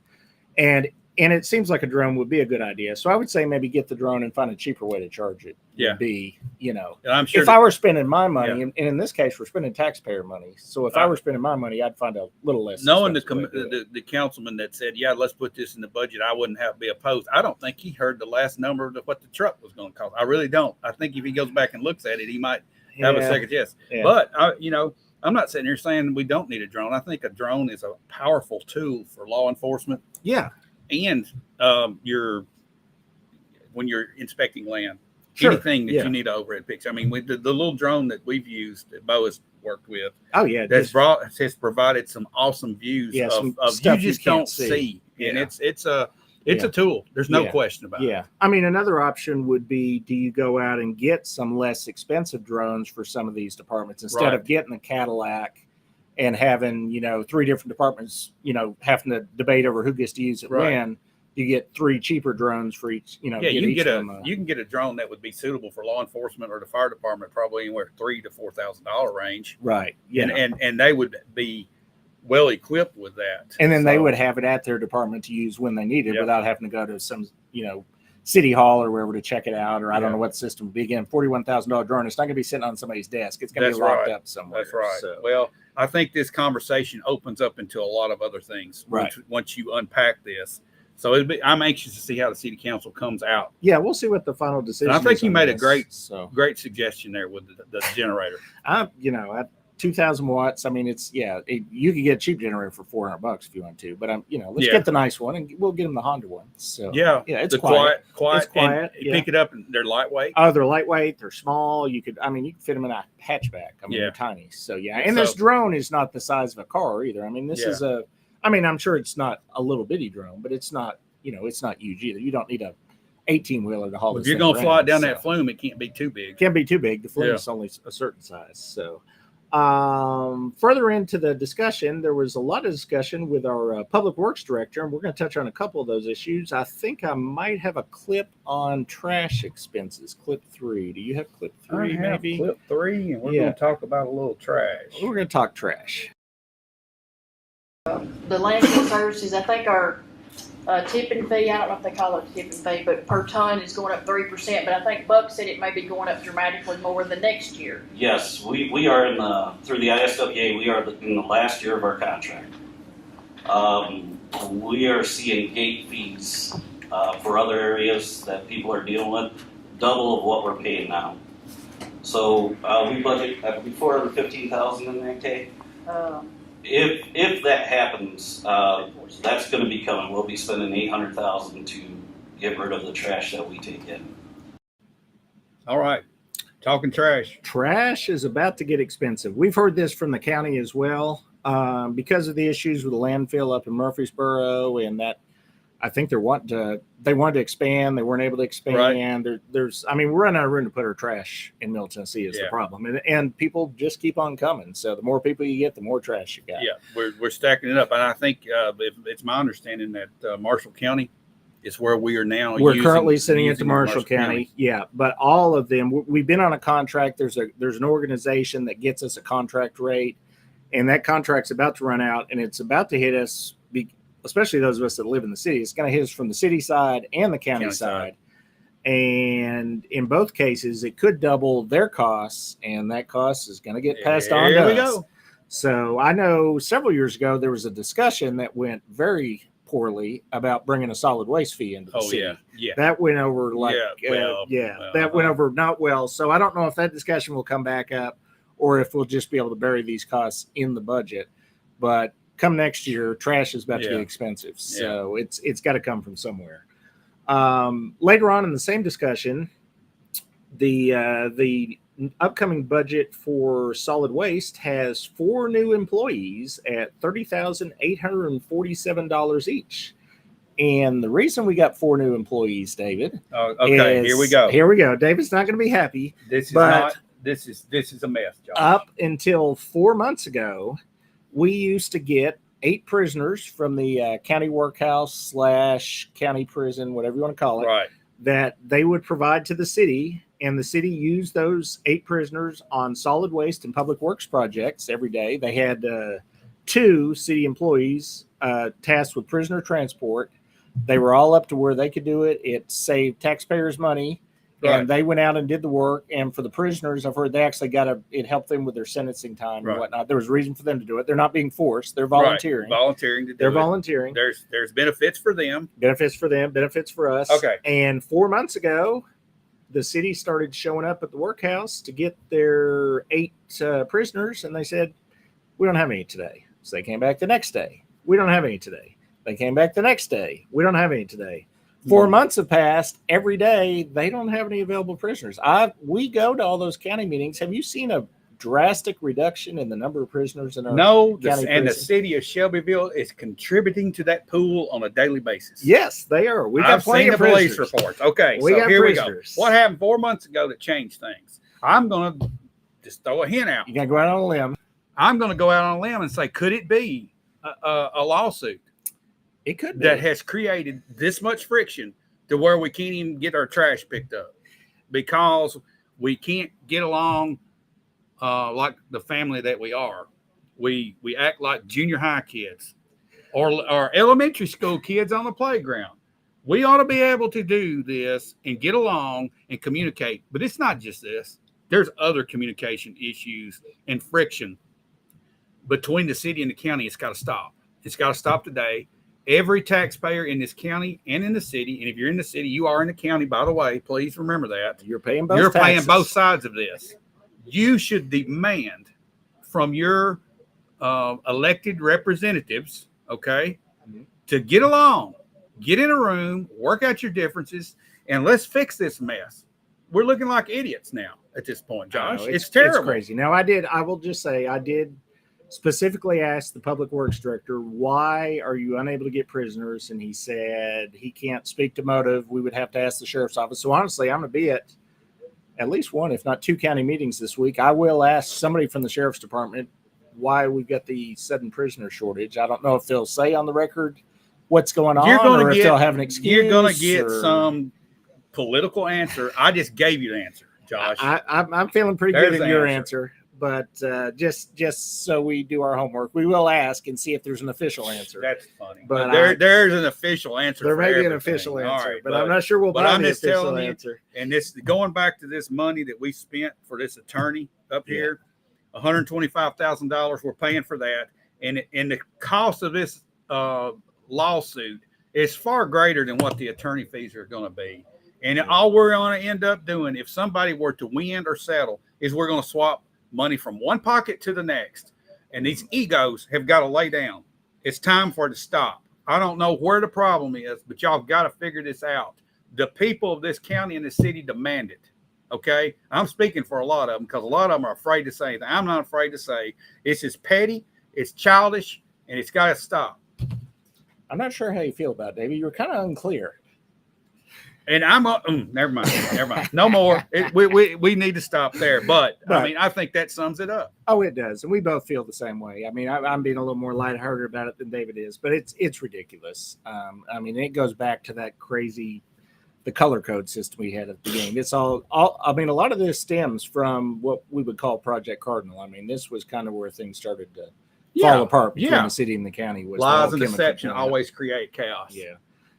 B: And it seems like a drone would be a good idea. So I would say maybe get the drone and find a cheaper way to charge it.
A: Yeah.
B: Would be, you know,
A: And I'm sure
B: if
A: that-
B: I were spending my money,
A: Yeah.
B: and in this case, we're spending taxpayer money. So if I were spending my money, I'd find a little less.
A: knowing the,
B: expensive way to do it.
A: the councilman that said, "Yeah, let's put this in the budget," I wouldn't have be opposed. I don't think he heard the last number of what the truck was going to cost. I really don't. I think if he goes back and looks at it, he might have a
B: Yeah.
A: second guess.
B: Yeah.
A: But I'm not sitting here saying we don't need a drone. I think a drone is a powerful tool for law enforcement
B: Yeah.
A: and when you're inspecting land.
B: Sure.
A: Anything that
B: Yeah.
A: you need an overhead picture. I mean, with the little drone that we've used, that Bo has worked with,
B: Oh yeah.
A: has provided some awesome views
B: Yeah, some
A: of you
B: stuff you
A: just
B: can't
A: don't
B: see.
A: see. And
B: Yeah.
A: it's a
B: Yeah.
A: tool. There's no
B: Yeah.
A: question about it.
B: Yeah. I mean, another option would be, do you go out and get some less expensive drones for some of these departments instead
A: Right.
B: of getting a Cadillac and having, 3 different departments, having to debate over who gets to use it
A: Right.
B: when? You get 3 cheaper drones for each,
A: Yeah,
B: get
A: you can
B: each
A: get
B: of them,
A: you can get a drone that would be suitable for law enforcement or the fire department, probably anywhere $3,000 to $4,000 range.
B: right. Yeah.
A: And they would be well equipped with that.
B: And then they
A: So,
B: would have it at their department to use when they need it
A: Yep.
B: without having to go to some, city hall or wherever to check it out. Or I don't
A: Yeah.
B: know what the system would be. Again, $41,000 drone. It's not going to be sitting on somebody's desk. It's going to
A: That's
B: be locked
A: right.
B: up somewhere.
A: That's right.
B: So,
A: Well, I think this conversation opens up into a lot of other things
B: Right.
A: once you unpack this. So I'm anxious to see how the city council comes out.
B: yeah, we'll see what the final decision.
A: I think
B: is
A: you
B: on
A: made a
B: this.
A: great-
B: So
A: Great suggestion there with the generator.
B: at 2,000 watts. I mean, you could get a cheap generator for $400 if you want to, but let's
A: Yeah.
B: get the nice one and we'll get them the Honda one. So
A: Yeah,
B: it's
A: the
B: quiet.
A: quiet.
B: It's quiet,
A: And you
B: yeah.
A: pick it up and they're lightweight.
B: Oh, they're lightweight. They're small. You could fit them in a hatchback. I mean,
A: Yeah.
B: they're tiny. So yeah,
A: And
B: and this
A: so-
B: drone is not the size of a car either. I mean, this
A: Yeah.
B: is I'm sure it's not a little bitty drone, but it's not, it's not huge either. You don't need a 18-wheeler to haul
A: If
B: this
A: you're
B: thing
A: going to fly it
B: around,
A: down
B: so.
A: that flume, it can't be too big.
B: It can't be too big. The flume
A: Yeah.
B: is only a certain size. So, further into the discussion, there was a lot of discussion with our public works director, and we're going to touch on a couple of those issues. I think I might have a clip on trash expenses. Clip 3. Do you have clip 3? Maybe
A: Clip 3, and we're
B: Yeah.
A: going to talk about a little trash.
B: we're going to talk trash.
I: The landfill services, I think our tipping fee, I don't know if they call it a tipping fee, but per ton is going up 3%, but I think Buck said it may be going up dramatically more the next year.
J: Yes, we are through the ISWA, we are in the last year of our contract. We are seeing gate fees for other areas that people are dealing with, double of what we're paying now. So we budget $415,000 in that case. If that happens, that's going to be coming. We'll be spending $800,000 to get rid of the trash that we take in.
A: All right. Talking trash.
B: Trash is about to get expensive. We've heard this from the county as well, because of the issues with the landfill up in Murfreesboro and that I think they wanted to expand. They weren't able to expand. I mean, we're running out of room to put our trash in Middle Tennessee is the problem. And people just keep on coming. So the more people you get, the more trash you got.
A: Yeah, we're stacking it up. And I think it's my understanding that Marshall County is where we are now.
B: We're currently sitting at the Marshall County. Yeah, but all of them, we've been on a contract. There's an organization that gets us a contract rate, and that contract's about to run out, and it's about to hit us, especially those of us that live in the city. It's going to hit us from the city side and the county side. And in both cases, it could double their costs, and that cost is going to get passed on to us. Go. So I know several years ago, there was a discussion that went very poorly about bringing a solid waste fee into the city.
A: Yeah.
B: That went over that went over not well. So I don't know if that discussion will come back up or if we'll just be able to bury these costs in the budget. But come next year, trash is about to get expensive. So it's got to come from somewhere. Later on in the same discussion, the upcoming budget for solid waste has 4 new employees at $30,847 each. And the reason we got 4 new employees, David.
A: Here we go.
B: Here we go. David's not going to be happy.
A: This is a mess, Josh.
B: Up until 4 months ago, we used to get 8 prisoners from the county workhouse / county prison, whatever you want to call it, that they would provide to the city. And the city used those 8 prisoners on solid waste and public works projects every day. They had 2 city employees tasked with prisoner transport. They were all up to where they could do it. It saved taxpayers money. And they went out and did the work. And for the prisoners, I've heard they actually it helped them with their sentencing time and whatnot. There was a reason for them to do it. They're not being forced. They're volunteering.
A: Volunteering to do
B: They're
A: it.
B: Volunteering.
A: There's benefits for them.
B: Benefits for them. Benefits for us.
A: Okay.
B: And 4 months ago, the city started showing up at the workhouse to get their 8 prisoners. And they said, we don't have any today. So they came back the next day. We don't have any today. They came back the next day. We don't have any today. 4 months have passed. Every day, they don't have any available prisoners. We go to all those county meetings. Have you seen a drastic reduction in the number of prisoners in our county prison?
A: The city of Shelbyville is contributing to that pool on a daily basis.
B: Yes, they are. We got plenty of
A: police
B: prisoners.
A: reports. Okay,
B: we got
A: here
B: prisoners.
A: we go. What happened 4 months ago that changed things? I'm going to just throw a hint out.
B: You got to go out on a limb.
A: I'm going to go out on a limb and say, could it be a lawsuit?
B: It could be.
A: That has created this much friction to where we can't even get our trash picked up because we can't get along like the family that we are. We act like junior high kids or elementary school kids on the playground. We ought to be able to do this and get along and communicate. But it's not just this. There's other communication issues and friction between the city and the county. It's got to stop. It's got to stop today. Every taxpayer in this county and in the city, and if you're in the city, you are in the county, by the way, please remember that.
B: You're paying both taxes.
A: Paying both sides of this. You should demand from your elected representatives, to get along, get in a room, work out your differences, and let's fix this mess. We're looking like idiots now at this point, Josh. It's terrible.
B: It's crazy. Now, I will just say, I did specifically asked the public works director, why are you unable to get prisoners? And he said he can't speak to motive. We would have to ask the sheriff's office. So honestly, I'm going to be at least 1, if not 2 county meetings this week. I will ask somebody from the sheriff's department why we've got the sudden prisoner shortage. I don't know if they'll say on the record what's going on or if they'll have an excuse.
A: You're going to get some political answer. I just gave you the answer, Josh.
B: I'm feeling pretty good in your answer. But just so we do our homework, we will ask and see if there's an official answer.
A: That's funny.
B: But
A: there's an official answer.
B: There may be
A: everything.
B: an official answer,
A: right,
B: but I'm not sure we'll buy the official answer.
A: And this going back to this money that we spent for this attorney up here, $125,000 we're paying for that, and the cost of this lawsuit is far greater than what the attorney fees are going to be. And all we're going to end up doing, if somebody were to win or settle, is we're going to swap money from one pocket to the next. And these egos have got to lay down. It's time for it to stop. I don't know where the problem is, but y'all got to figure this out. The people of this county and the city demand it. Okay? I'm speaking for a lot of them because a lot of them are afraid to say anything. I'm not afraid to say it's just petty, it's childish, and it's got to stop.
B: I'm not sure how you feel about it, David. You were kind of unclear.
A: And I'm never mind. No more. We need to stop there. But I mean, I think that sums it up.
B: Oh, it does, and we both feel the same way. I mean, I'm being a little more lighthearted about it than David is, but it's ridiculous. I mean, it goes back to that crazy the color code system we had at the beginning. It's all. I mean, a lot of this stems from what we would call Project Cardinal. I mean, this was kind of where things started to fall apart between the city and the county. Was
A: lies and deception always create chaos.
B: Yeah.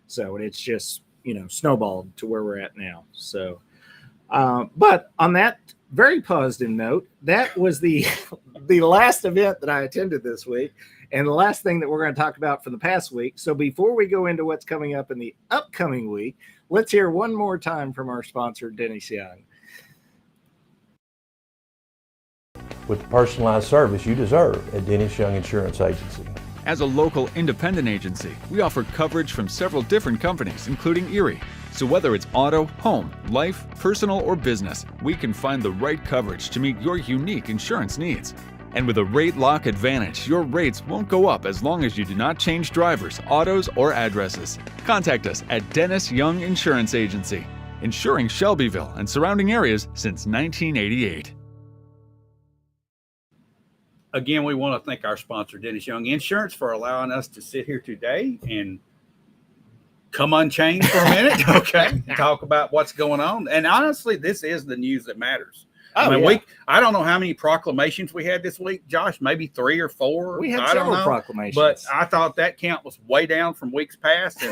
B: So it's just snowballed to where we're at now. So, but on that very positive note, that was the last event that I attended this week, and the last thing that we're going to talk about for the past week. So before we go into what's coming up in the upcoming week, let's hear one more time from our sponsor, Dennis Young.
C: With the personalized service you deserve at Dennis Young Insurance Agency.
D: As a local independent agency, we offer coverage from several different companies, including Erie. So whether it's auto, home, life, personal, or business, we can find the right coverage to meet your unique insurance needs. And with a rate lock advantage, your rates won't go up as long as you do not change drivers, autos, or addresses. Contact us at Dennis Young Insurance Agency, insuring Shelbyville and surrounding areas since 1988.
A: Again, we want to thank our sponsor, Dennis Young Insurance, for allowing us to sit here today and come unchained for a minute, okay? Talk about what's going on. And honestly, this is the news that matters. I mean, I don't know how many proclamations we had this week, Josh, maybe 3 or 4.
B: We had several proclamations.
A: But I thought that count was way down from weeks past.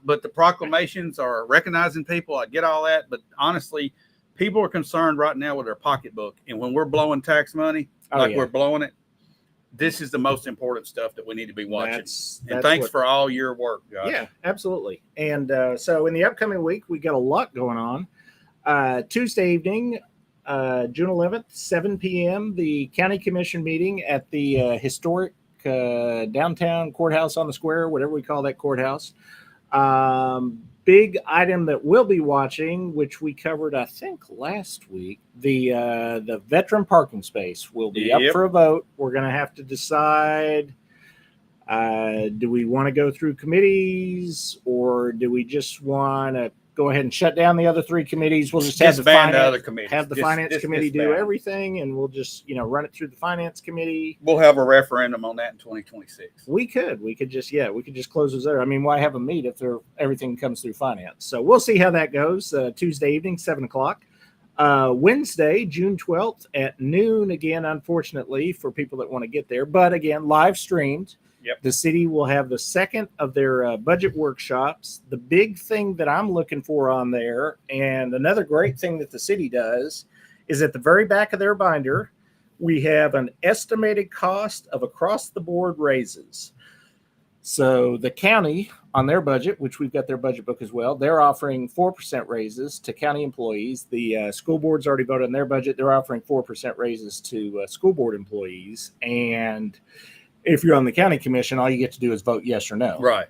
A: But the proclamations are recognizing people. I get all that. But honestly, people are concerned right now with their pocketbook. And when we're blowing tax money, we're blowing it, this is the most important stuff that we need to be watching. And thanks for all your work, Josh.
B: Yeah, absolutely. And so in the upcoming week, we got a lot going on. Tuesday evening, June 11th, 7 p.m., the county commission meeting at the historic downtown courthouse on the square, whatever we call that courthouse. Big item that we'll be watching, which we covered, I think, last week, the veteran parking space will be up for a vote. We're going to have to decide, do we want to go through committees, or do we just want to go ahead and shut down the other 3 committees? We'll just have the finance committee do everything, and we'll just run it through the finance committee.
A: We'll have a referendum on that in 2026.
B: We could just close those there. I mean, why have a meet if everything comes through finance? So we'll see how that goes. Tuesday evening, 7:00. Wednesday, June 12th at noon. Again, unfortunately for people that want to get there, but again, live streamed.
A: Yep.
B: The city will have the second of their budget workshops. The big thing that I'm looking for on there, and another great thing that the city does, is at the very back of their binder, we have an estimated cost of across-the-board raises. So the county, on their budget, which we've got their budget book as well, they're offering 4% raises to county employees. The school board's already voted on their budget. They're offering 4% raises to school board employees. And if you're on the county commission, all you get to do is vote yes or no.
A: Right.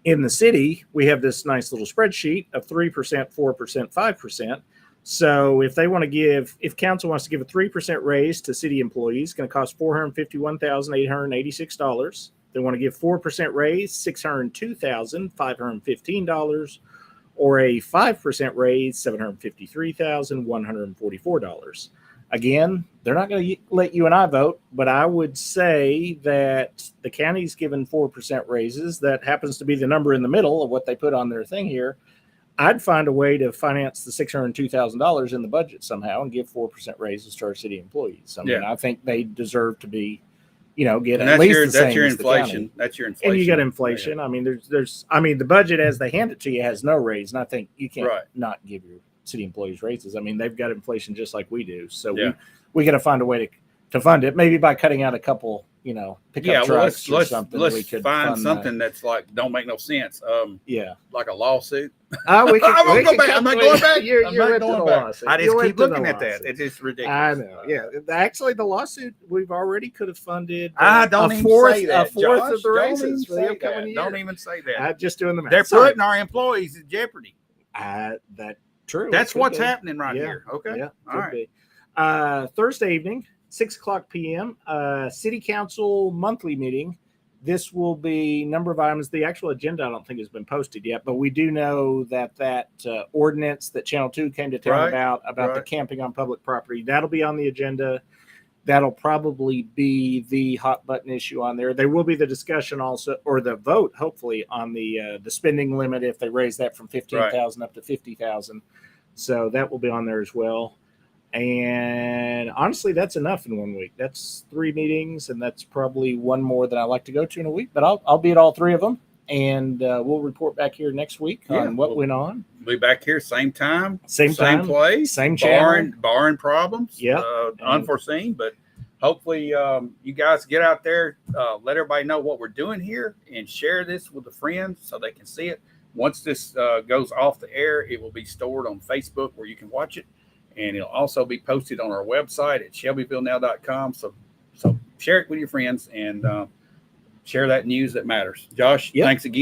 B: In the city, we have this nice little spreadsheet of 3%, 4%, 5%. So if council wants to give a 3% raise to city employees, it's going to cost $451,886. They want to give 4% raise, $602,515, or a 5% raise, $753,144. Again, they're not going to let you and I vote, but I would say that the county's given 4% raises. That happens to be the number in the middle of what they put on their thing here. I'd find a way to finance the $602,000 in the budget somehow and give 4% raises to our city employees. I mean, I think they deserve to be, get at least the same as the
A: inflation.
B: county.
A: That's your inflation.
B: And you got inflation. Yeah. I mean, the budget as they hand it to you has no raise, and I think you can't not give your city employees raises. I mean, they've got inflation just like we do. So we got to find a way to fund it, maybe by cutting out a couple, pickup trucks or something.
A: Let's find something that's like, don't make no sense. Like a lawsuit.
B: I'm not going back.
A: You're not going back. I just keep looking at that. It's just ridiculous.
B: I know. Yeah. Actually, the lawsuit, we've already could have funded
A: a fourth of the
B: raises for the upcoming year.
A: Don't even say that.
B: I'm just doing the math.
A: They're putting our employees in jeopardy.
B: True.
A: That's what's happening right here. Okay.
B: Yeah.
A: All right.
B: Thursday evening, 6:00 p.m. City Council monthly meeting. this will be number of items. The actual agenda I don't think has been posted yet, but we do know that ordinance that Channel 2 came to town
A: Right,
B: about the
A: right.
B: camping on public property, that'll be on the agenda. That'll probably be the hot button issue on there. There will be the discussion also, or the vote, hopefully, on the spending limit if they raise that from 15,000 up to 50,000. So that will be on there as well. And honestly, that's enough in 1 week. That's 3 meetings, and that's probably one more than I like to go to in a week. But I'll be at all 3 of them, and we'll report back here next week on what went on.
A: We'll be back here same time,
B: Same time,
A: place,
B: same channel.
A: barring problems,
B: Yeah.
A: unforeseen. But hopefully, you guys get out there, let everybody know what we're doing here, and share this with the friends so they can see it. Once this goes off the air, it will be stored on Facebook where you can watch it, and it'll also be posted on our website at shelbyvillenow.com. So share it with your friends and share that news that matters. Josh, thanks again.